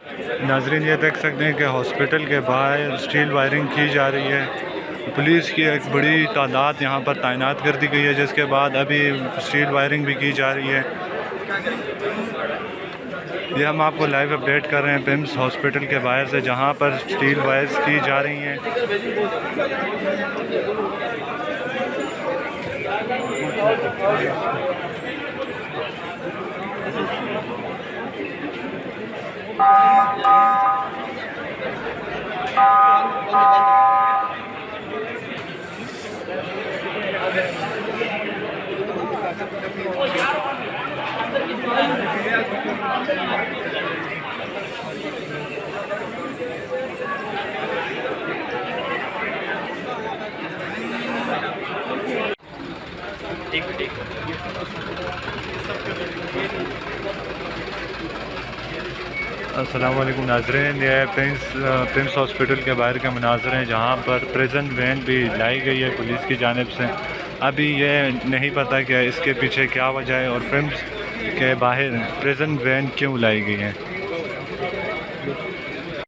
नाजरीन ये देख सकते हैं कि हॉस्पिटल के बाहर स्टील वायरिंग की जा रही है। पुलिस की एक बड़ी तादाद यहाँ पर तैनात कर दी गई है, जिसके बाद अभी स्टील वायरिंग भी की जा रही है। ये हम आपको लाइव अपडेट कर रहे हैं पिम्स हॉस्पिटल के बाहर से, जहाँ पर स्टील वायर्स की जा रही हैं। अस्सलाम वालेकुम नाज़रीन, ये पिम्स हॉस्पिटल के बाहर के मनाज़र हैं, जहाँ पर प्रिजन वैन भी लाई गई है पुलिस की जानिब से। अभी ये नहीं पता कि इसके पीछे क्या वजह है और पिम्स के बाहर प्रिजन वैन क्यों लाई गई है।